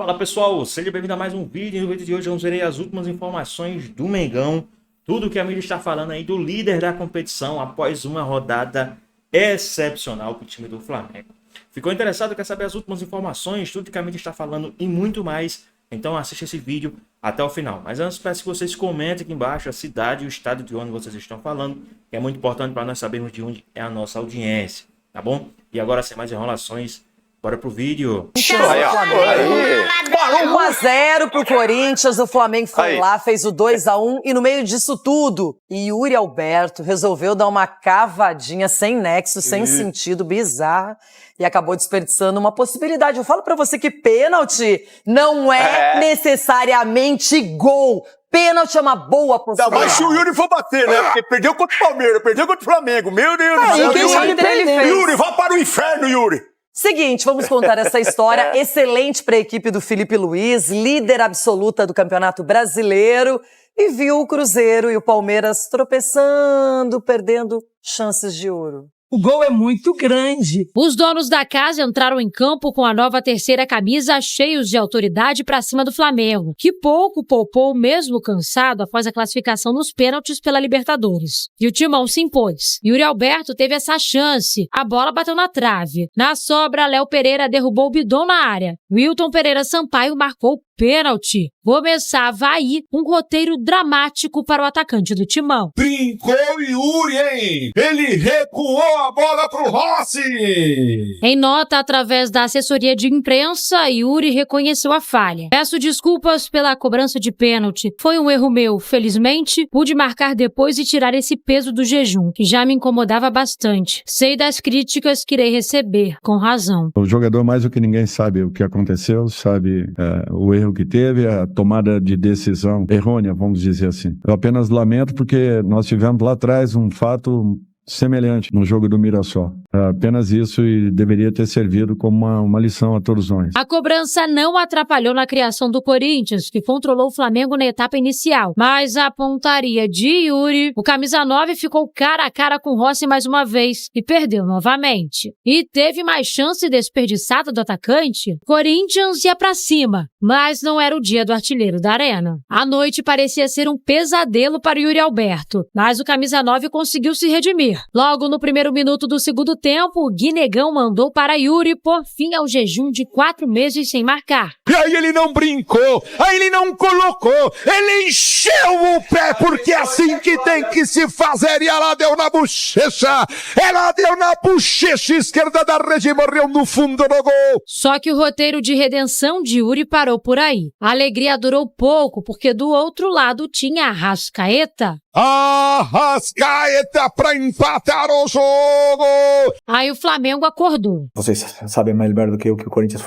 Fala pessoal, seja bem-vindo a mais um vídeo. No vídeo de hoje vamos ver aí as últimas informações do Mengão. Tudo que a mídia está falando aí do líder da competição após uma rodada excepcional para o time do Flamengo. Ficou interessado? Quer saber as últimas informações, tudo que a mídia está falando e muito mais? Então assista esse vídeo até o final. Mas antes peço que vocês comentem aqui embaixo a cidade e o estado de onde vocês estão falando, que é muito importante para nós sabermos de onde é a nossa audiência, tá bom? E agora, sem mais enrolações, bora pro vídeo. 1-0 pro Corinthians, o Flamengo foi lá, fez o 2-1 e no meio disso tudo, Yuri Alberto resolveu dar uma cavadinha sem nexo, sem sentido, bizarra e acabou desperdiçando uma possibilidade. Eu falo pra você que pênalti não é necessariamente gol. Pênalti é uma boa possibilidade. Mas se o Yuri for bater, né? Porque perdeu contra o Palmeiras, perdeu contra o Flamengo. Meu Deus do céu. Quem sabe ele fez. Yuri, vá para o inferno, Yuri. Seguinte, vamos contar essa história excelente para a equipe do Felipe Luiz, líder absoluta do Campeonato Brasileiro, e viu o Cruzeiro e o Palmeiras tropeçando, perdendo chances de ouro. O gol é muito grande. Os donos da casa entraram em campo com a nova terceira camisa, cheios de autoridade para cima do Flamengo, que pouco poupou, mesmo cansado, após a classificação nos pênaltis pela Libertadores. E o Timão se impôs. Yuri Alberto teve essa chance. A bola bateu na trave. Na sobra, Léo Pereira derrubou o bidon na área. Wilton Pereira Sampaio marcou pênalti. Começava aí um roteiro dramático para o atacante do Timão. Brincou Yuri, hein? Ele recuou a bola pro Rossi! Em nota, através da assessoria de imprensa, Yuri reconheceu a falha. Peço desculpas pela cobrança de pênalti. Foi um erro meu. Felizmente, pude marcar depois e tirar esse peso do jejum, que já me incomodava bastante. Sei das críticas que irei receber, com razão. O jogador, mais do que ninguém, sabe o que aconteceu, sabe o erro que teve, a tomada de decisão errônea, vamos dizer assim. Eu apenas lamento porque nós tivemos lá atrás um fato semelhante no jogo do Mirassol. Apenas isso e deveria ter servido como uma lição a todos nós. A cobrança não atrapalhou na criação do Corinthians, que controlou o Flamengo na etapa inicial. Mas a pontaria de Yuri, o camisa 9 ficou cara a cara com Rossi mais uma vez e perdeu novamente. E teve mais chance desperdiçada do atacante. Corinthians ia pra cima, mas não era o dia do artilheiro da arena. A noite parecia ser um pesadelo para Yuri Alberto, mas o camisa 9 conseguiu se redimir. Logo no primeiro minuto do segundo tempo, o Guinegão mandou para Yuri pôr fim ao jejum de 4 meses sem marcar. E aí ele não brincou, aí ele não colocou, ele encheu o pé, porque é assim que tem que se fazer. E ela deu na bochecha, ela deu na bochecha esquerda da rede e morreu no fundo do gol. Só que o roteiro de redenção de Yuri parou por aí. A alegria durou pouco, porque do outro lado tinha a Arrascaeta. Arrascaeta para empatar o jogo! Aí o Flamengo acordou. Vocês sabem mais melhor do que eu que o Corinthians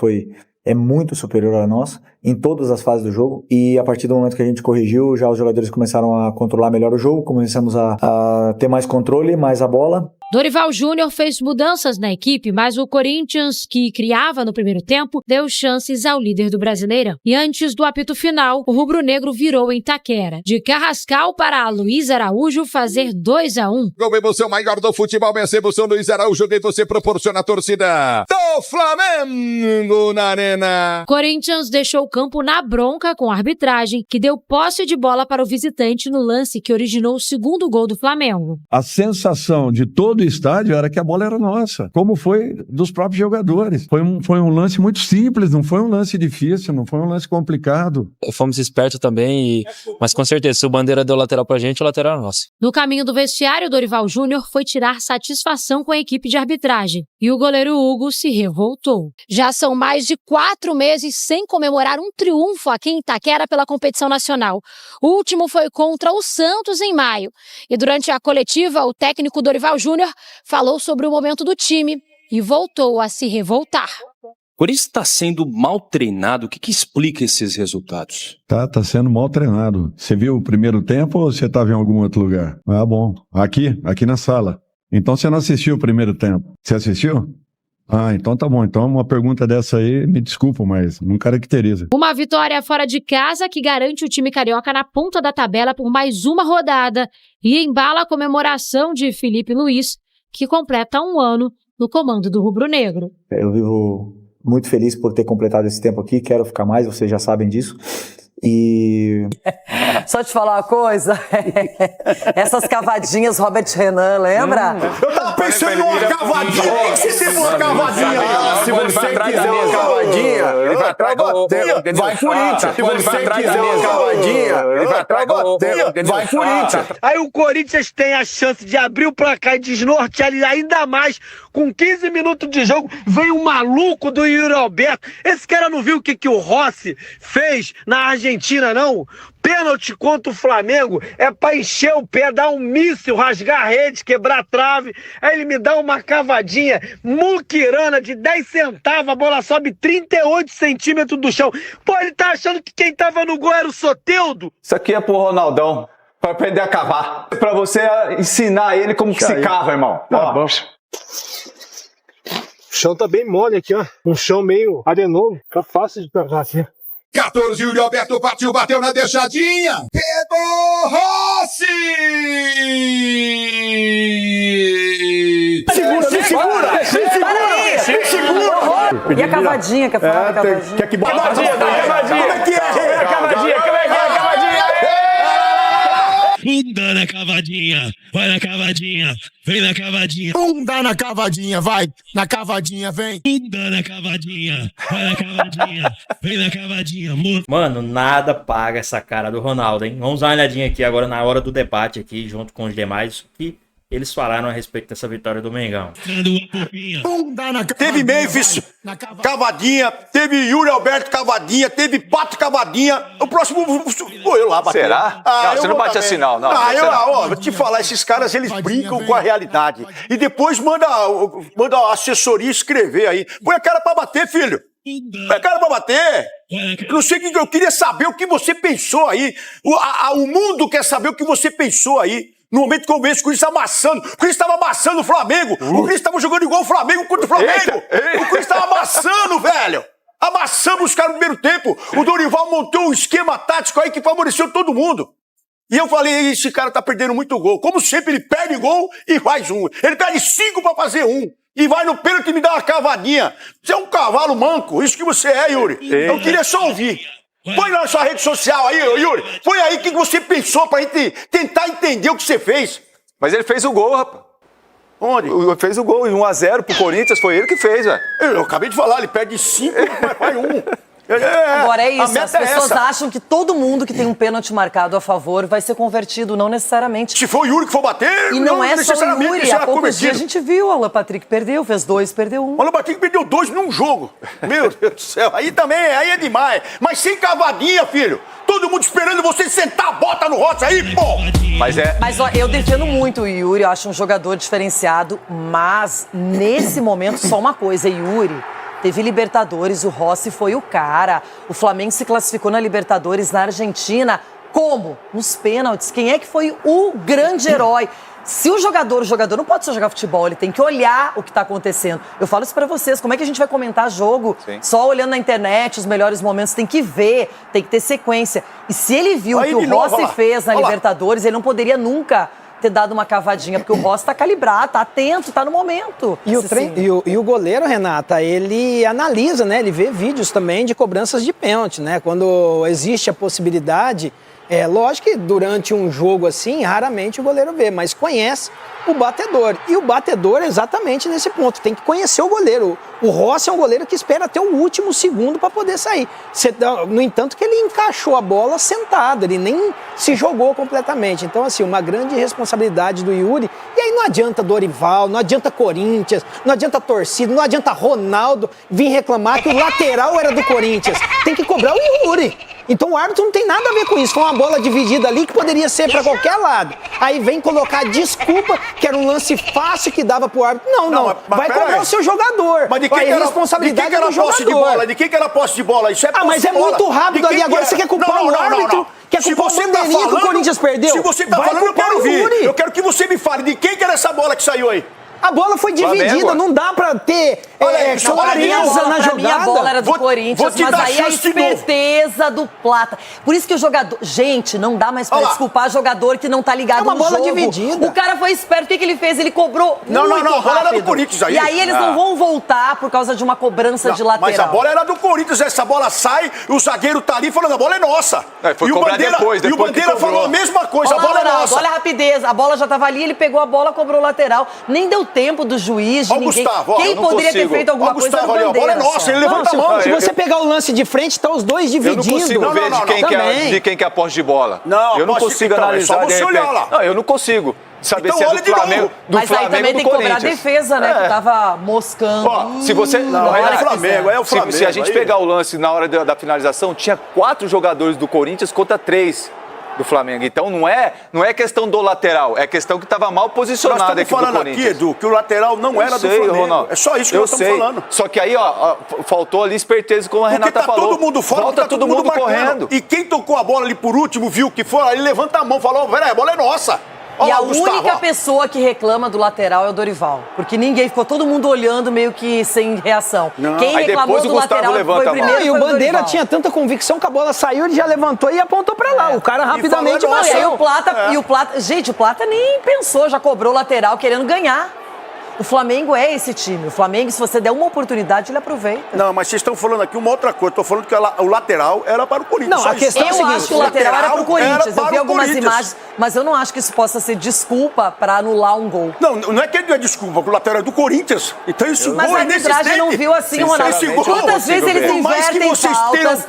é muito superior a nós em todas as fases do jogo, e a partir do momento que a gente corrigiu, já os jogadores começaram a controlar melhor o jogo, começamos a ter mais controle, mais a bola. Dorival Júnior fez mudanças na equipe, mas o Corinthians, que criava no primeiro tempo, deu chances ao líder do Brasileirão. E antes do apito final, o rubro-negro virou em Itaquera. De Carrascal para Luiz Araújo fazer 2-1. Com emoção maior do futebol, essa emoção Luiz Araújo, que você proporciona a torcida do Flamengo na arena. Corinthians deixou o campo na bronca com a arbitragem, que deu posse de bola para o visitante no lance que originou o segundo gol do Flamengo. A sensação de todo o estádio era que a bola era nossa, como foi dos próprios jogadores. Foi um lance muito simples, não foi um lance difícil, não foi um lance complicado. Fomos espertos também, mas com certeza, se o Bandeira deu lateral pra gente, o lateral era nosso. No caminho do vestiário, Dorival Júnior foi tirar satisfação com a equipe de arbitragem. E o goleiro Hugo se revoltou. Já são mais de 4 meses sem comemorar um triunfo aqui em Itaquera pela competição nacional. O último foi contra o Santos em maio. E durante a coletiva, o técnico Dorival Júnior falou sobre o momento do time e voltou a se revoltar. O Corinthians está sendo mal treinado. O que explica esses resultados? Tá sendo mal treinado. Você viu o primeiro tempo ou você estava em algum outro lugar? Ah, bom. Aqui na sala. Então você não assistiu o primeiro tempo. Você assistiu? Ah, então tá bom. Então uma pergunta dessa aí, me desculpa, mas não caracteriza. Uma vitória fora de casa que garante o time carioca na ponta da tabela por mais uma rodada e embala a comemoração de Felipe Luiz, que completa 1 ano no comando do rubro-negro. Eu vivo muito feliz por ter completado esse tempo aqui, quero ficar mais, vocês já sabem disso. E... Só te falar uma coisa, essas cavadinhas Robert Renan, lembra? Eu tava pensando numa cavadinha. O que você tem uma cavadinha? Se você quiser uma cavadinha, vai Corinthians. Se você quiser uma cavadinha, vai Corinthians. Aí o Corinthians tem a chance de abrir o placar e desnortear ele ainda mais. Com 15 minutos de jogo, vem um maluco do Yuri Alberto. Esse cara não viu o que o Rossi fez na Argentina, não? Pênalti contra o Flamengo é pra encher o pé, dar um míssil, rasgar a rede, quebrar a trave. Aí ele me dá uma cavadinha muquirana de 10 centavos, a bola sobe 38 centímetros do chão. Pô, ele tá achando que quem tava no gol era o Soteldo? Isso aqui é pro Ronaldão, pra aprender a cavar. Pra você ensinar ele como que se cava, irmão. Tá bom. O chão tá bem mole aqui, ó. Um chão meio arenoso. Tá fácil de pegar aqui. 14, Yuri Alberto partiu, bateu na deixadinha. Pegou Rossi! Segura! E a cavadinha, quer falar da cavadinha? Quer que bota? Cavadinha! Como é que é a cavadinha? Bunda na cavadinha, vai na cavadinha, vem na cavadinha. Bunda na cavadinha, vai na cavadinha, vem. Bunda na cavadinha, vai na cavadinha, vem na cavadinha. Mano, nada paga essa cara do Ronaldo, hein? Vamos dar uma olhadinha aqui agora na hora do debate aqui, junto com os demais, que eles falaram a respeito dessa vitória do Mengão. Teve Memphis, cavadinha, teve Yuri Alberto, cavadinha, teve Pato, cavadinha. O próximo vou eu lá bater. Será? Não, você não bate assim não. Vou te falar, esses caras, eles brincam com a realidade. E depois manda a assessoria escrever aí. Põe a cara pra bater, filho. Põe a cara pra bater. Eu não sei o que eu queria saber, o que você pensou aí. O mundo quer saber o que você pensou aí. No momento que eu vejo o Corinthians amassando, o Corinthians estava amassando o Flamengo, o Corinthians estava jogando igual o Flamengo contra o Flamengo, o Corinthians estava amassando, velho. Amassamos os caras no primeiro tempo. O Dorival montou um esquema tático aí que favoreceu todo mundo. E eu falei, esse cara tá perdendo muito gol. Como sempre, ele perde gol e faz um. Ele perde 5 pra fazer um. E vai no pênalti e me dá uma cavadinha. Você é um cavalo manco, isso que você é, Yuri. Eu queria só ouvir. Põe na sua rede social aí, Yuri. Põe aí o que você pensou pra gente tentar entender o que você fez. Mas ele fez o gol, rapaz. Onde? Fez o gol, 1-0 pro Corinthians, foi ele que fez, velho. Eu acabei de falar, ele perde 5, mas faz um. Agora é isso, as pessoas acham que todo mundo que tem um pênalti marcado a favor vai ser convertido, não necessariamente. Se for o Yuri que for bater, e não é só o Yuri, há poucos dias a gente viu, o Alan Patrick perdeu, fez 2, perdeu 1. O Alan Patrick perdeu 2 num jogo. Meu Deus do céu, aí também, aí é demais. Mas sem cavadinha, filho. Todo mundo esperando você sentar a bota no Rossi aí, pô! Mas ó, eu defendo muito o Yuri, eu acho um jogador diferenciado, mas nesse momento só uma coisa, Yuri. Teve Libertadores, o Rossi foi o cara. O Flamengo se classificou na Libertadores na Argentina. Como? Nos pênaltis. Quem é que foi o grande herói? Se o jogador não pode só jogar futebol, ele tem que olhar o que está acontecendo. Eu falo isso pra vocês, como é que a gente vai comentar jogo só olhando na internet os melhores momentos? Tem que ver, tem que ter sequência. E se ele viu o que o Rossi fez na Libertadores, ele não poderia nunca ter dado uma cavadinha, porque o Rossi tá calibrado, tá atento, tá no momento. E o goleiro, Renata, ele analisa, né? Ele vê vídeos também de cobranças de pênalti, né? Quando existe a possibilidade, lógico que durante um jogo assim, raramente o goleiro vê, mas conhece o batedor. E o batedor é exatamente nesse ponto, tem que conhecer o goleiro. O Rossi é um goleiro que espera até o último segundo para poder sair. No entanto que ele encaixou a bola sentado, ele nem se jogou completamente. Então, assim, uma grande responsabilidade do Yuri. E aí não adianta Dorival, não adianta Corinthians, não adianta torcida, não adianta Ronaldo vir reclamar que o lateral era do Corinthians. Tem que cobrar o Yuri. Então o árbitro não tem nada a ver com isso. Foi uma bola dividida ali que poderia ser para qualquer lado. Aí vem colocar desculpa que era um lance fácil que dava pro árbitro. Não. Vai cobrar o seu jogador. Mas de quem que era a posse de bola? De quem que era a posse de bola? Isso é posse mas é muito rápido ali. Agora você quer culpar o árbitro? Quer culpar o bandeirinha que o Corinthians perdeu? Se você tá falando, eu quero ouvir. Eu quero que você me fale de quem que era essa bola que saiu aí. A bola foi dividida, Flamengo. não dá pra ter clareza na jogada. Pra mim, a bola era do Corinthians, mas aí a esperteza do Plata. Por isso que o jogador... Gente, não dá mais pra desculpar jogador que não tá ligado no jogo. É uma bola dividida. O cara foi esperto, o que ele fez? Ele cobrou Não, muito a bola era rápido. do Corinthians aí. E aí eles não vão voltar por causa de uma cobrança de lateral. Mas a bola era do Corinthians, essa bola sai, o zagueiro tá ali falando, a bola é nossa. Foi e o cobrar Bandeira, depois e o Bandeira falou a mesma coisa, a bola é nossa. Olha a rapidez, a bola já tava ali, ele pegou a bola, cobrou o lateral. Nem deu tempo do juiz, de ninguém. Gustavo, quem poderia ter feito alguma coisa era o ali, a bola é nossa, ele levanta a mão. Se você pegar o lance de frente, tá os dois dividindo. Eu não consigo ver de quem que é a posse de bola. Não, eu não consigo analisar. É só você olhar lá. Não, eu não consigo saber então, se é do Flamengo, Mas aí também tem que cobrar a defesa, né? Que tava moscando. Se você... Não, é o Flamengo, é o Flamengo. Se a gente pegar o lance na hora da finalização, tinha 4 jogadores do Corinthians contra 3 do Flamengo. Então não é questão do lateral, é questão que estava mal posicionado aqui do Corinthians. Nós estamos falando aqui, Edu, que o lateral não era do Flamengo. Ronaldo. É só isso que nós estamos falando. Só que aí, faltou ali esperteza, como a Renata falou. Porque tá todo mundo fora, volta todo mundo correndo. E quem tocou a bola ali por último, viu que foi, ele levanta a mão e falou, velho, a bola é nossa. E a única pessoa que reclama do lateral é o Dorival. Porque ninguém, ficou todo mundo olhando meio que sem reação. Não. Quem Aí reclamou depois do o Gustavo lateral levanta foi a mão. primeiro E o Bandeira Dorival. tinha tanta convicção que a bola saiu, ele já levantou e apontou pra lá. O cara rapidamente E aí passou. o Plata, gente, o Plata nem pensou, já cobrou o lateral querendo ganhar. O Flamengo é esse time. O Flamengo, se você der uma oportunidade, ele aproveita. Não, mas vocês estão falando aqui uma outra coisa. Estou falando que o lateral era para o Corinthians. Não, a questão é a Eu seguinte, acho que o lateral era pro Corinthians. Eu vi algumas Corinthians. imagens, mas eu não acho que isso possa ser desculpa para anular um gol. Não é que ele não é desculpa, porque o lateral é do Corinthians. Então esse Mas gol a é nesse arbitragem não viu assim, Ronaldo. Quantas vezes eles invertem faltas?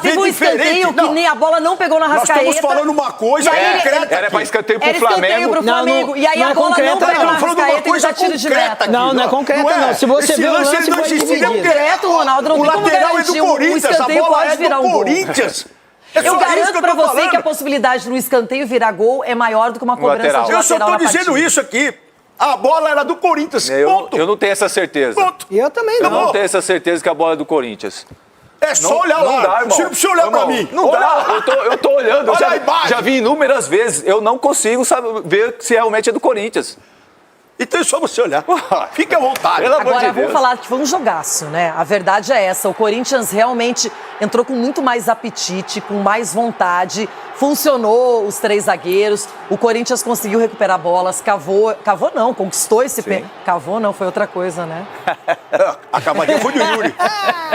Teve um escanteio que nem a bola não pegou na Rascaeta. Nós estamos falando uma coisa concreta. Era para escanteio pro Era escanteio Flamengo. pro Flamengo. E aí a bola não pegou na Rascaeta e já tira de meta. Não é concreta, não. Se você Esse vê o lance, lance, ele não foi existe. dividido. Direto, Ronaldo, não o tem como lateral é garantir. do Corinthians, O escanteio a bola pode é virar do um gol. Corinthians. Eu garanto pra você que a possibilidade no escanteio virar gol é maior do que uma cobrança de lateral. Eu só estou na dizendo partida. isso aqui. A bola era do Corinthians. Ponto. Eu não tenho essa certeza. Ponto. Eu também Eu não. não tenho essa certeza que a bola é do Corinthians. É só olhar lá. Não dá, irmão. Você não precisa olhar pra mim. Não dá. Eu tô olhando. Olha a imagem. Já vi inúmeras vezes. Eu não consigo ver se realmente é do Corinthians. Então é só você olhar. Fique à vontade. Pelo amor Agora, de vamos Deus. falar que foi um jogaço, né? A verdade é essa. O Corinthians realmente entrou com muito mais apetite, com mais vontade. Funcionou os 3 zagueiros. O Corinthians conseguiu recuperar bolas. Cavou não, conquistou esse pênalti. Cavou não, foi outra coisa, né? A cavadinha foi do Yuri.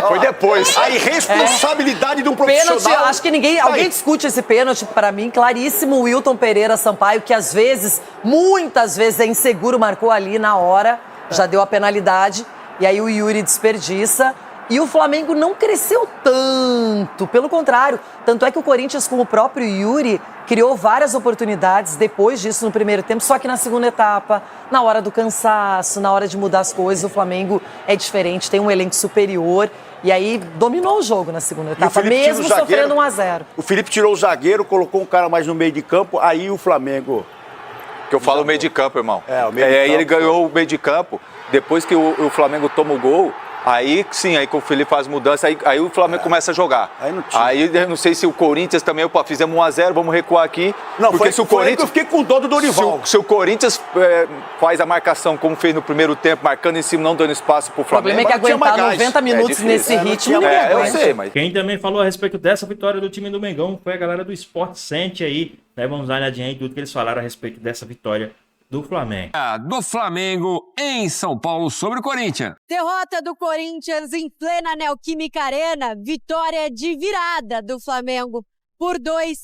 Foi depois. A irresponsabilidade de um Pênalti, profissional. acho que alguém discute esse pênalti, pra mim, claríssimo. O Wilton Pereira Sampaio, que às vezes, muitas vezes é inseguro, marcou ali na hora, já deu a penalidade, e aí o Yuri desperdiça. E o Flamengo não cresceu tanto, pelo contrário. Tanto é que o Corinthians, com o próprio Yuri, criou várias oportunidades depois disso no primeiro tempo, só que na segunda etapa, na hora do cansaço, na hora de mudar as coisas, o Flamengo é diferente, tem um elenco superior. E aí dominou o jogo na segunda etapa, mesmo sofrendo 1-0. O Felipe tirou o zagueiro, colocou um cara mais no meio de campo, aí o Flamengo... Que eu falo meio de campo, irmão. O meio de Aí campo. ele ganhou o meio de campo, depois que o Flamengo toma o gol, aí sim, aí que o Felipe faz mudança, aí o Flamengo começa a jogar. Aí não tinha. Aí eu não sei se o Corinthians também, opa, fizemos 1-0, vamos recuar aqui. Não, porque foi, se o foi aí que Corinthians... eu fiquei com dó do Dorival. Se o Corinthians faz a marcação como fez no primeiro tempo, marcando em cima, não dando espaço pro O problema Flamengo... é que aguentar 90 minutos difícil. nesse ritmo, ninguém eu aguenta. sei, mas... Quem também falou a respeito dessa vitória do time do Mengão foi a galera do Sport Sente aí. Né? Vamos dar uma olhadinha em tudo que eles falaram a respeito dessa vitória do Flamengo. Do Flamengo em São Paulo sobre o Corinthians. Derrota do Corinthians em plena Neoquímica Arena, vitória de virada do Flamengo por 2-1.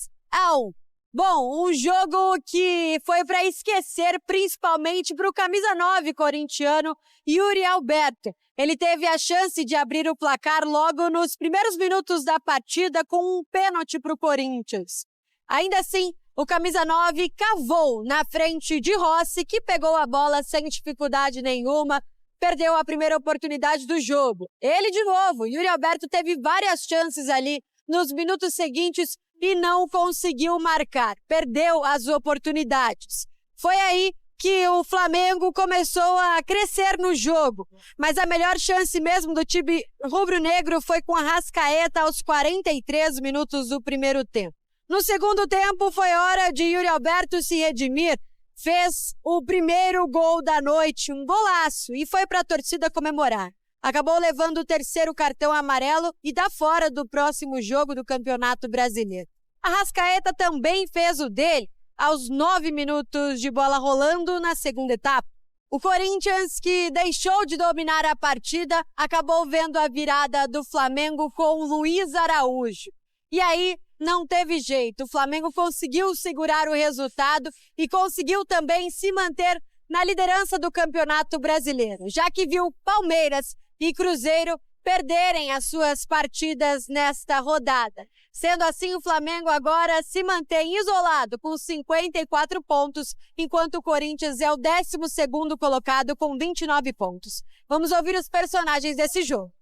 Bom, um jogo que foi para esquecer, principalmente para o camisa 9 corintiano, Yuri Alberto. Ele teve a chance de abrir o placar logo nos primeiros minutos da partida com um pênalti para o Corinthians. Ainda assim, o camisa 9 cavou na frente de Rossi, que pegou a bola sem dificuldade nenhuma, perdeu a primeira oportunidade do jogo. Ele de novo, Yuri Alberto teve várias chances ali nos minutos seguintes e não conseguiu marcar, perdeu as oportunidades. Foi aí que o Flamengo começou a crescer no jogo, mas a melhor chance mesmo do time rubro-negro foi com a Rascaeta aos 43 minutos do primeiro tempo. No segundo tempo, foi hora de Yuri Alberto se redimir, fez o primeiro gol da noite, um golaço, e foi para a torcida comemorar. Acabou levando o terceiro cartão amarelo e dá fora do próximo jogo do Campeonato Brasileiro. Arrascaeta também fez o dele aos 9 minutos de bola rolando na segunda etapa. O Corinthians, que deixou de dominar a partida, acabou vendo a virada do Flamengo com o Luiz Araújo. E aí, não teve jeito. O Flamengo conseguiu segurar o resultado e conseguiu também se manter na liderança do Campeonato Brasileiro, já que viu Palmeiras e Cruzeiro perderem as suas partidas nesta rodada. Sendo assim, o Flamengo agora se mantém isolado com 54 pontos, enquanto o Corinthians é o 12º colocado com 29 pontos. Vamos ouvir os personagens desse jogo.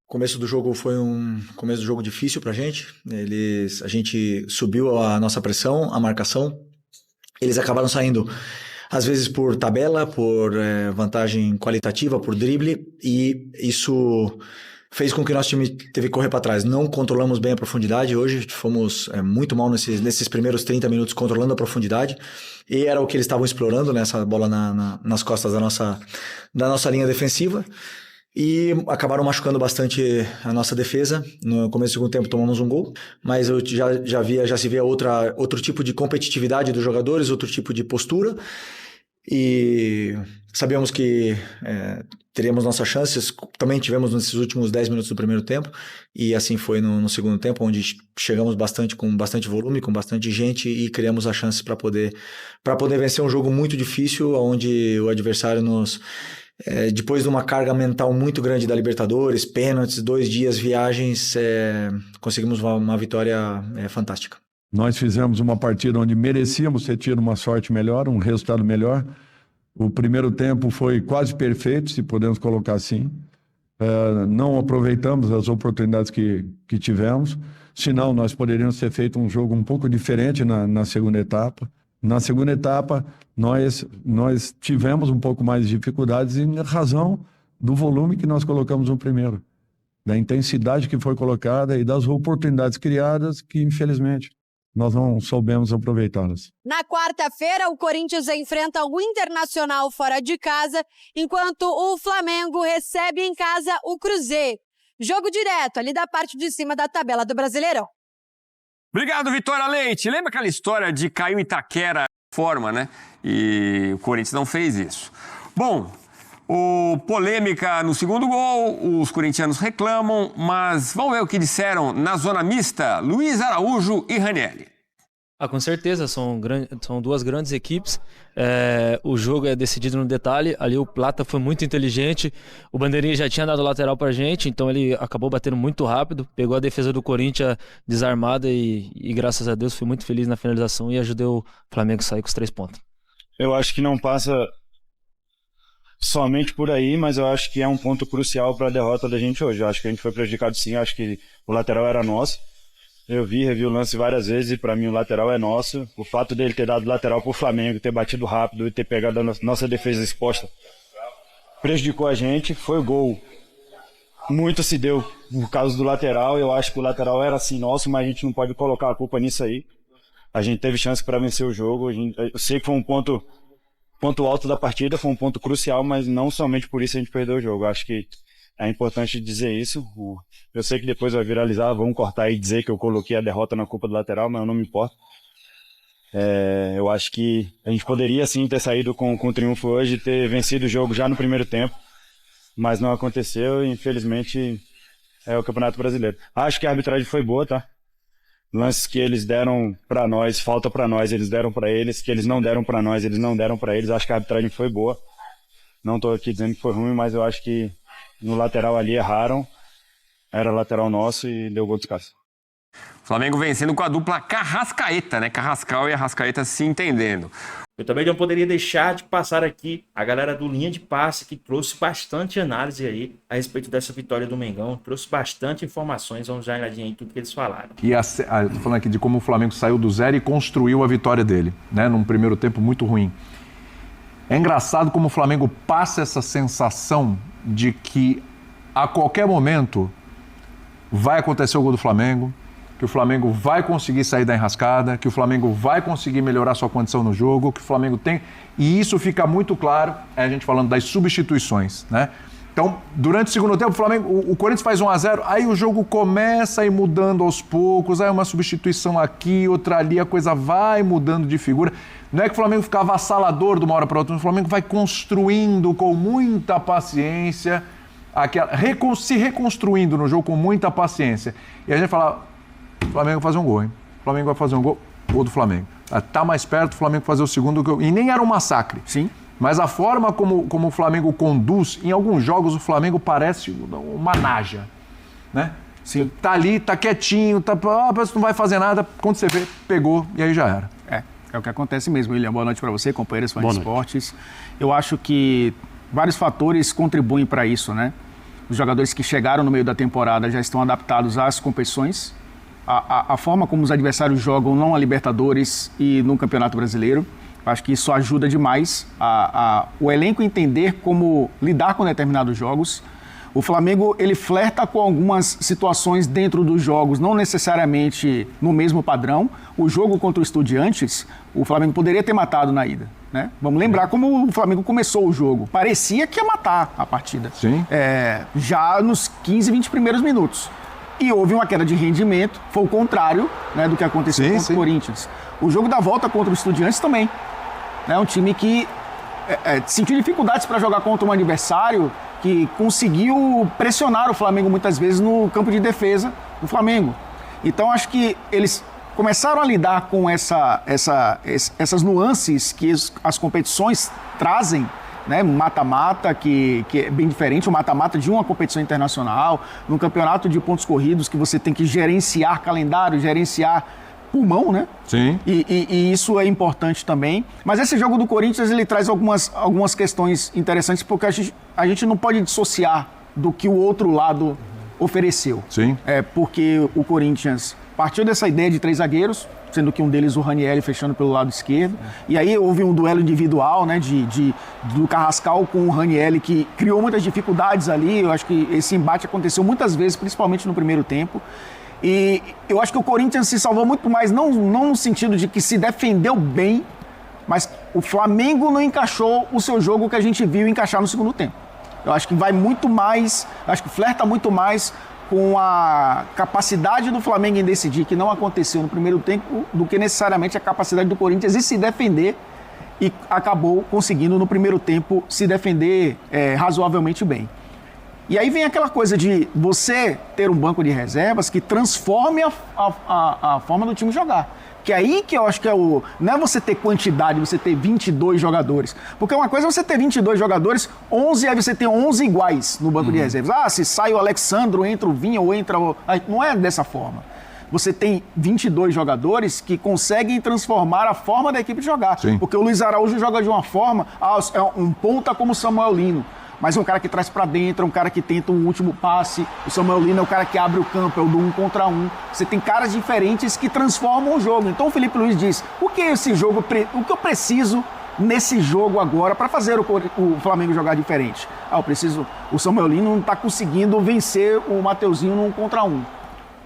O começo do jogo foi um começo do jogo difícil pra gente. A gente subiu a nossa pressão, a marcação. Eles acabaram saindo, às vezes, por tabela, por vantagem qualitativa, por drible, e isso fez com que o nosso time teve que correr para trás. Não controlamos bem a profundidade. Hoje fomos muito mal nesses primeiros 30 minutos controlando a profundidade, e era o que eles estavam explorando, né, essa bola nas costas da nossa linha defensiva, e acabaram machucando bastante a nossa defesa. No começo do segundo tempo tomamos um gol, mas eu já se via outro tipo de competitividade dos jogadores, outro tipo de postura, e sabíamos que teríamos nossas chances. Também tivemos nesses últimos 10 minutos do primeiro tempo, e assim foi no segundo tempo, onde chegamos com bastante volume, com bastante gente, e criamos as chances para poder vencer um jogo muito difícil, onde o adversário depois de uma carga mental muito grande da Libertadores, pênaltis, 2 dias, viagens, conseguimos uma vitória fantástica. Nós fizemos uma partida onde merecíamos ter tido uma sorte melhor, um resultado melhor. O primeiro tempo foi quase perfeito, se podemos colocar assim. Não aproveitamos as oportunidades que tivemos, senão nós poderíamos ter feito um jogo um pouco diferente na segunda etapa. Na segunda etapa, nós tivemos um pouco mais de dificuldades em razão do volume que nós colocamos no primeiro, da intensidade que foi colocada e das oportunidades criadas que, infelizmente, nós não soubemos aproveitá-las. Na quarta-feira, o Corinthians enfrenta o Internacional fora de casa, enquanto o Flamengo recebe em casa o Cruzeiro. Jogo direto, ali da parte de cima da tabela do Brasileirão. Obrigado, Vitória Leite. Lembra aquela história de caiu Itaquera forma, né? E o Corinthians não fez isso. Bom, polêmica no segundo gol, os corintianos reclamam, mas vamos ver o que disseram na zona mista, Luiz Araújo e Ranieri. Com certeza, são duas grandes equipes. O jogo é decidido no detalhe. Ali o Plata foi muito inteligente. O Bandeirinha já tinha dado lateral pra gente, então ele acabou batendo muito rápido. Pegou a defesa do Corinthians desarmada e graças a Deus fui muito feliz na finalização e ajudou o Flamengo a sair com os 3 pontos. Eu acho que não passa somente por aí, mas eu acho que é um ponto crucial para a derrota da gente hoje. Eu acho que a gente foi prejudicado sim, eu acho que o lateral era nosso. Eu revi o lance várias vezes e para mim o lateral é nosso. O fato dele ter dado lateral pro Flamengo, ter batido rápido e ter pegado a nossa defesa exposta prejudicou a gente. Foi o gol. Muito se deu por causa do lateral. Eu acho que o lateral era assim nosso, mas a gente não pode colocar a culpa nisso aí. A gente teve chance para vencer o jogo. Eu sei que foi um ponto alto da partida, foi um ponto crucial, mas não somente por isso a gente perdeu o jogo. Eu acho que é importante dizer isso. Eu sei que depois vai viralizar, vão cortar e dizer que eu coloquei a derrota na culpa do lateral, mas eu não me importo. Eu acho que a gente poderia sim ter saído com o triunfo hoje, ter vencido o jogo já no primeiro tempo, mas não aconteceu e infelizmente é o Campeonato Brasileiro. Acho que a arbitragem foi boa, tá? Lances que eles deram pra nós, falta pra nós, eles deram pra eles, que eles não deram pra nós, eles não deram pra eles. Acho que a arbitragem foi boa. Não tô aqui dizendo que foi ruim, mas eu acho que no lateral ali erraram, era lateral nosso e deu gol dos caras. Flamengo vencendo com a dupla Carrascaeta, né? Carrascal e Arrascaeta se entendendo. Eu também não poderia deixar de passar aqui a galera do Linha de Passe, que trouxe bastante análise aí a respeito dessa vitória do Mengão, trouxe bastante informações, vamos dar uma olhadinha em tudo que eles falaram. E tô falando aqui de como o Flamengo saiu do zero e construiu a vitória dele, né? Num primeiro tempo muito ruim. É engraçado como o Flamengo passa essa sensação de que a qualquer momento vai acontecer o gol do Flamengo, que o Flamengo vai conseguir sair da enrascada, que o Flamengo vai conseguir melhorar sua condição no jogo, que o Flamengo tem... E isso fica muito claro, a gente falando das substituições, né? Então, durante o segundo tempo, o Corinthians faz 1-0, aí o jogo começa a ir mudando aos poucos, aí uma substituição aqui, outra ali, a coisa vai mudando de figura. Não é que o Flamengo fica avassalador de uma hora para outra, o Flamengo vai construindo com muita paciência, se reconstruindo no jogo com muita paciência. E a gente fala, o Flamengo vai fazer um gol, hein? O Flamengo vai fazer um gol do Flamengo. Tá mais perto do Flamengo fazer o segundo gol. E nem era um massacre. Sim. Mas a forma como o Flamengo conduz, em alguns jogos o Flamengo parece uma naja, né? Sim. Tá ali, tá quietinho, parece que não vai fazer nada. Quando você vê, pegou e aí já era. É o que acontece mesmo, William. Boa noite para você, companheiros fãs de esportes. Eu acho que vários fatores contribuem para isso, né? Os jogadores que chegaram no meio da temporada já estão adaptados às competições. A forma como os adversários jogam não a Libertadores e no Campeonato Brasileiro. Acho que isso ajuda demais o elenco entender como lidar com determinados jogos. O Flamengo, ele flerta com algumas situações dentro dos jogos, não necessariamente no mesmo padrão. O jogo contra o Estudiantes, o Flamengo poderia ter matado na ida, né? Vamos lembrar como o Flamengo começou o jogo. Parecia que ia matar a partida. Sim. Já nos 15, 20 primeiros minutos. E houve uma queda de rendimento, foi o contrário, né, do que aconteceu contra o Corinthians. O jogo da volta contra o Estudiantes também. É um time que sentiu dificuldades para jogar contra um adversário que conseguiu pressionar o Flamengo muitas vezes no campo de defesa do Flamengo. Então acho que eles começaram a lidar com essas nuances que as competições trazem, né? Mata-mata, que é bem diferente, o mata-mata de uma competição internacional, num campeonato de pontos corridos que você tem que gerenciar calendário, gerenciar pulmão, né? Sim. E isso é importante também. Mas esse jogo do Corinthians, ele traz algumas questões interessantes, porque a gente não pode dissociar do que o outro lado ofereceu. Sim. Porque o Corinthians partiu dessa ideia de 3 zagueiros, sendo que um deles o Ranieri fechando pelo lado esquerdo. E aí houve um duelo individual, né, do Carrascal com o Ranieri, que criou muitas dificuldades ali. Eu acho que esse embate aconteceu muitas vezes, principalmente no primeiro tempo. E eu acho que o Corinthians se salvou muito mais, não no sentido de que se defendeu bem, mas o Flamengo não encaixou o seu jogo que a gente viu encaixar no segundo tempo. Eu acho que vai muito mais, acho que flerta muito mais com a capacidade do Flamengo em decidir, que não aconteceu no primeiro tempo, do que necessariamente a capacidade do Corinthians em se defender, e acabou conseguindo no primeiro tempo se defender razoavelmente bem. E aí vem aquela coisa de você ter um banco de reservas que transforme a forma do time jogar. Que é aí que eu acho que não é você ter quantidade, você ter 22 jogadores. Porque uma coisa é você ter 22 jogadores, 11, aí você tem 11 iguais no banco de reservas. Se sai o Alexandro, entra o Vinha ou entra o... Não é dessa forma. Você tem 22 jogadores que conseguem transformar a forma da equipe de jogar. Sim. Porque o Luiz Araújo joga de uma forma, é um ponta como o Samuel Lino. Mas é um cara que traz pra dentro, é um cara que tenta um último passe. O Samuel Lino é o cara que abre o campo, é o do 1 contra 1. Você tem caras diferentes que transformam o jogo. Então o Felipe Luiz diz, o que eu preciso nesse jogo agora para fazer o Flamengo jogar diferente? O Samuel Lino não tá conseguindo vencer o Mateuzinho no 1 contra 1.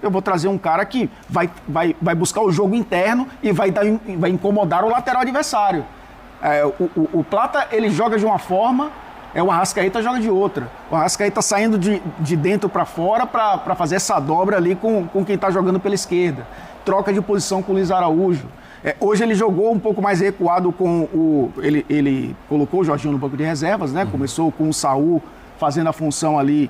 Eu vou trazer um cara que vai buscar o jogo interno e vai incomodar o lateral adversário. O Plata, ele joga de uma forma... O Arrascaeta joga de outra. O Arrascaeta saindo de dentro para fora para fazer essa dobra ali com quem está jogando pela esquerda. Troca de posição com o Luiz Araújo. Hoje ele jogou um pouco mais recuado com ele colocou o Jorginho no banco de reservas, né? Começou com o Saul fazendo a função ali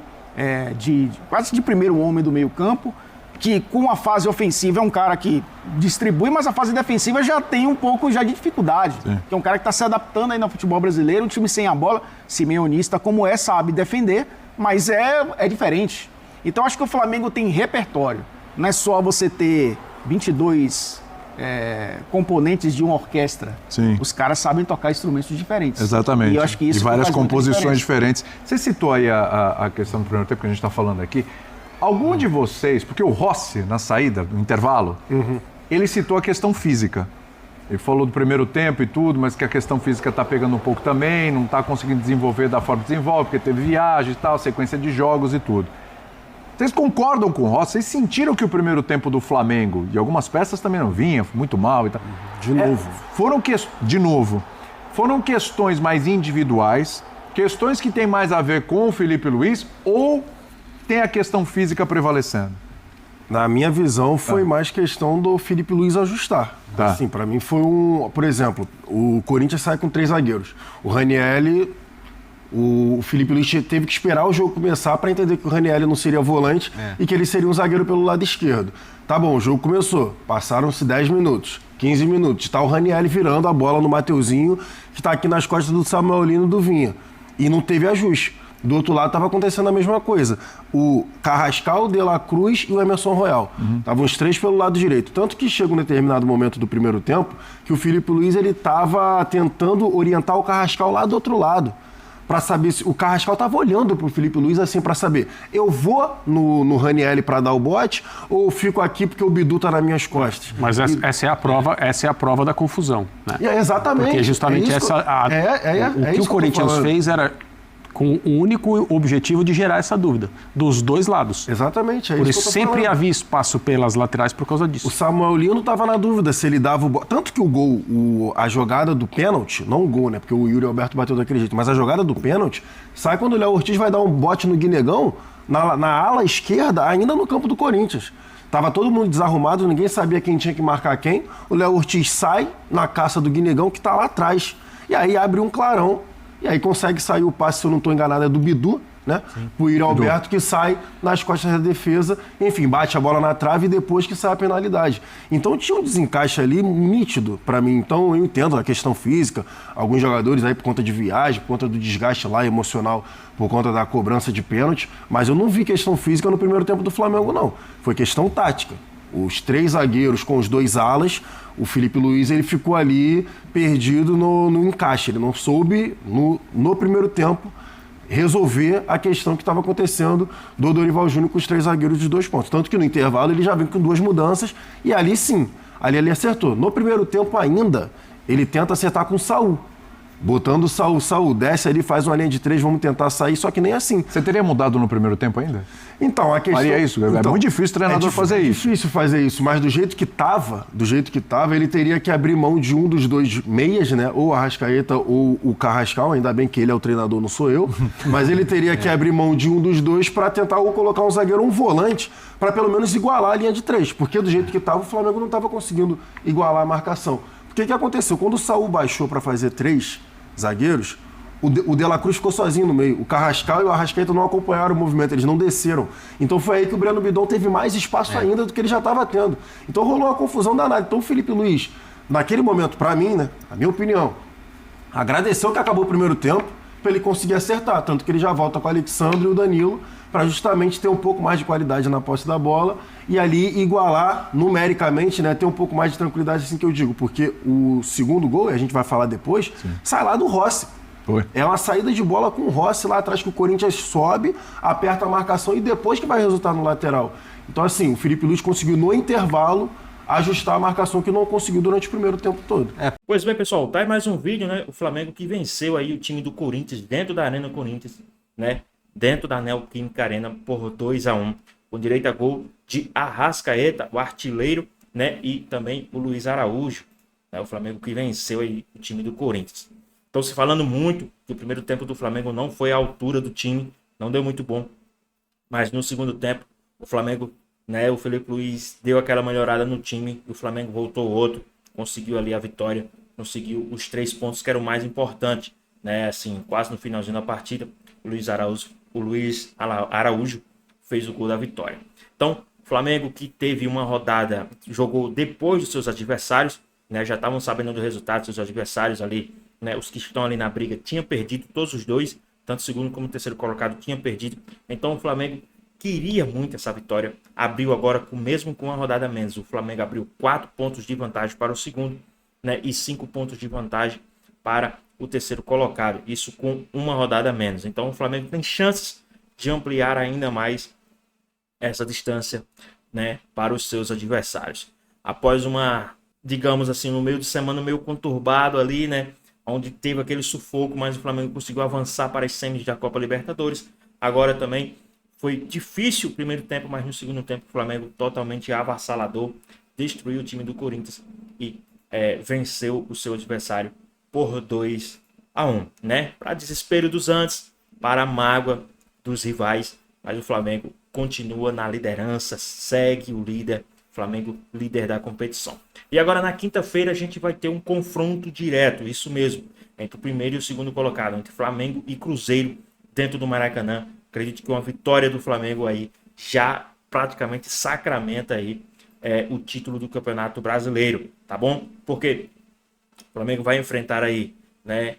quase de primeiro homem do meio campo, que com a fase ofensiva é um cara que distribui, mas a fase defensiva já tem um pouco de dificuldade. Sim. Que é um cara que está se adaptando aí no futebol brasileiro, um time sem a bola, simeonista como sabe defender, mas é diferente. Então acho que o Flamengo tem repertório. Não é só você ter 22 componentes de uma orquestra. Sim. Os caras sabem tocar instrumentos diferentes. Exatamente. E eu acho que isso e várias faz muita composições diferença. diferentes. Você citou aí a questão do primeiro tempo que a gente está falando aqui. Algum de vocês, porque o Rossi, na saída, no intervalo, ele citou a questão física. Ele falou do primeiro tempo e tudo, mas que a questão física está pegando um pouco também, não está conseguindo desenvolver da forma que desenvolve, porque teve viagem e tal, sequência de jogos e tudo. Vocês concordam com o Rossi? Vocês sentiram que o primeiro tempo do Flamengo, e algumas peças também não vinham, muito mal e tal. De novo. Foram questões mais individuais, questões que têm mais a ver com o Felipe Luiz, ou tem a questão física prevalecendo? Na minha visão, foi mais questão do Felipe Luiz ajustar. Assim, para mim foi por exemplo, o Corinthians sai com 3 zagueiros. O Ranieri, o Felipe Luiz teve que esperar o jogo começar para entender que o Ranieri não seria volante e que ele seria um zagueiro pelo lado esquerdo. Tá bom, o jogo começou. Passaram-se 10 minutos, 15 minutos. Tá o Ranieri virando a bola no Mateuzinho, que tá aqui nas costas do Samuelino e do Vinha. E não teve ajuste. Do outro lado estava acontecendo a mesma coisa. O Carrascal, o De La Cruz e o Emerson Royal. Estavam os 3 pelo lado direito. Tanto que chega um determinado momento do primeiro tempo que o Felipe Luiz estava tentando orientar o Carrascal lá do outro lado. Para saber se o Carrascal estava olhando para o Felipe Luiz assim para saber, eu vou no Ranieri para dar o bote ou eu fico aqui porque o Bidu está nas minhas costas. Mas essa é a prova da confusão, né? Exatamente. Porque justamente o que o Corinthians fez era com o único objetivo de gerar essa dúvida, dos dois lados. Exatamente. Por isso sempre havia espaço pelas laterais por causa disso. O Samuelino estava na dúvida se ele dava o... Tanto que o gol, a jogada do pênalti, não o gol, né? Porque o Yuri Alberto bateu daquele jeito, mas a jogada do pênalti sai quando o Léo Ortiz vai dar um bote no Guinegão, na ala esquerda, ainda no campo do Corinthians. Tava todo mundo desarrumado, ninguém sabia quem tinha que marcar quem. O Léo Ortiz sai na caça do Guinegão, que tá lá atrás. E aí abre um clarão. E aí consegue sair o passe, se eu não estou enganado, é do Bidu, né? O Yuri Alberto, que sai nas costas da defesa, enfim, bate a bola na trave e depois que sai a penalidade. Então tinha um desencaixe ali nítido para mim. Então eu entendo a questão física, alguns jogadores aí por conta de viagem, por conta do desgaste lá emocional, por conta da cobrança de pênalti, mas eu não vi questão física no primeiro tempo do Flamengo, não. Foi questão tática. Os 3 zagueiros com os 2 alas, o Felipe Luiz ele ficou ali perdido no encaixe. Ele não soube, no primeiro tempo, resolver a questão que estava acontecendo do Dorival Júnior com os 3 zagueiros de 2 pontos. Tanto que no intervalo ele já veio com 2 mudanças e ali sim, ali ele acertou. No primeiro tempo ainda, ele tenta acertar com o Saul. Botando o Saul desce ali, faz uma linha de 3, vamos tentar sair, só que nem assim. Você teria mudado no primeiro tempo ainda? Então, a questão... Faria isso? É muito difícil o treinador fazer isso. É difícil fazer isso, mas do jeito que tava, ele teria que abrir mão de um dos 2 meias, né? Ou a Arrascaeta ou o Carrascal, ainda bem que ele é o treinador, não sou eu, mas ele teria que abrir mão de um dos 2 para tentar ou colocar um zagueiro ou um volante, para pelo menos igualar a linha de 3, porque do jeito que tava, o Flamengo não estava conseguindo igualar a marcação. O que aconteceu? Quando o Saul baixou para fazer 3 zagueiros, o De La Cruz ficou sozinho no meio. O Carrascal e o Arrascaeta não acompanharam o movimento, eles não desceram. Então foi aí que o Breno Bidon teve mais espaço ainda do que ele já estava tendo. Então rolou uma confusão danada. Então o Felipe Luiz, naquele momento, para mim, né, a minha opinião, agradeceu que acabou o primeiro tempo para ele conseguir acertar. Tanto que ele já volta com o Alexandre e o Danilo para justamente ter um pouco mais de qualidade na posse da bola e ali igualar numericamente, né, ter um pouco mais de tranquilidade, assim que eu digo, porque o segundo gol, e a gente vai falar depois, sai lá do Rossi. É uma saída de bola com o Rossi lá atrás que o Corinthians sobe, aperta a marcação e depois que vai resultar no lateral. Então assim, o Felipe Luiz conseguiu no intervalo ajustar a marcação que não conseguiu durante o primeiro tempo todo. Pois bem, pessoal, tá aí mais um vídeo, né? O Flamengo que venceu aí o time do Corinthians dentro da Arena Corinthians, né? Dentro da Neoquímica Arena por 2-1, com direito a gol de Arrascaeta, o artilheiro, né? E também o Luiz Araújo, né? O Flamengo que venceu aí o time do Corinthians. Estão se falando muito que o primeiro tempo do Flamengo não foi à altura do time, não deu muito bom. Mas no segundo tempo, o Flamengo, né? O Felipe Luiz deu aquela melhorada no time, e o Flamengo voltou outro, conseguiu ali a vitória, conseguiu os 3 pontos que era o mais importante, né? Assim, quase no finalzinho da partida, o Luiz Araújo fez o gol da vitória. Então, o Flamengo que teve uma rodada, jogou depois dos seus adversários, né? Já estavam sabendo do resultado dos seus adversários ali, né? Os que estão ali na briga tinham perdido, todos os 2, tanto o segundo como o terceiro colocado tinham perdido. Então o Flamengo queria muito essa vitória, abriu agora mesmo com uma rodada a menos. O Flamengo abriu 4 pontos de vantagem para o segundo, né? E 5 pontos de vantagem para o terceiro colocado, isso com uma rodada a menos. Então o Flamengo tem chances de ampliar ainda mais essa distância, né, para os seus adversários. Após uma, digamos assim, no meio de semana meio conturbado ali, né, onde teve aquele sufoco, mas o Flamengo conseguiu avançar para as semis da Copa Libertadores. Agora também Foi difícil o primeiro tempo, mas no segundo tempo o Flamengo totalmente avassalador, destruiu o time do Corinthians e venceu o seu adversário por 2-1, né? Para desespero dos antes, para a mágoa dos rivais, mas o Flamengo continua na liderança, segue o líder, Flamengo líder da competição. E agora na quinta-feira a gente vai ter um confronto direto, isso mesmo, entre o primeiro e o segundo colocado, entre Flamengo e Cruzeiro dentro do Maracanã. Acredito que uma vitória do Flamengo aí já praticamente sacramenta aí o título do Campeonato Brasileiro, tá bom? Porque o Flamengo vai enfrentar aí, né?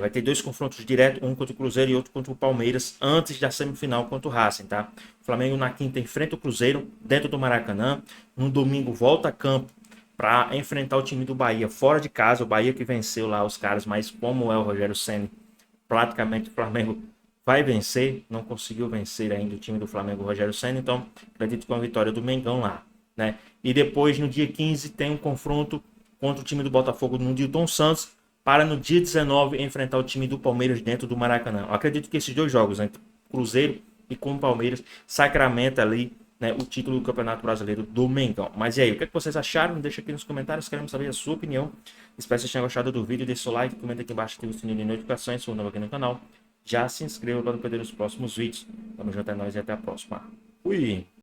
Vai ter 2 confrontos diretos, um contra o Cruzeiro e outro contra o Palmeiras, antes da semifinal contra o Racing, tá? O Flamengo na quinta enfrenta o Cruzeiro dentro do Maracanã. No domingo volta a campo para enfrentar o time do Bahia fora de casa. O Bahia que venceu lá os caras, mas como é o Rogério Ceni, praticamente o Flamengo vai vencer. Não conseguiu vencer ainda o time do Flamengo, o Rogério Ceni, então acredito que é uma vitória do Mengão lá, né? E depois no dia 15 tem um confronto contra o time do Botafogo no Nilton Santos, para no dia 19 enfrentar o time do Palmeiras dentro do Maracanã. Eu acredito que esses 2 jogos, entre Cruzeiro e com o Palmeiras, sacramenta ali, né, o título do Campeonato Brasileiro do Mengão. Mas e aí, o que vocês acharam? Deixa aqui nos comentários, queremos saber a sua opinião. Espero que vocês tenham gostado do vídeo, deixa o like, comenta aqui embaixo, ativa o sininho de notificações, se for novo aqui no canal. Já se inscreva para não perder os próximos vídeos. Tamo junto, é nóis e até a próxima. Fui!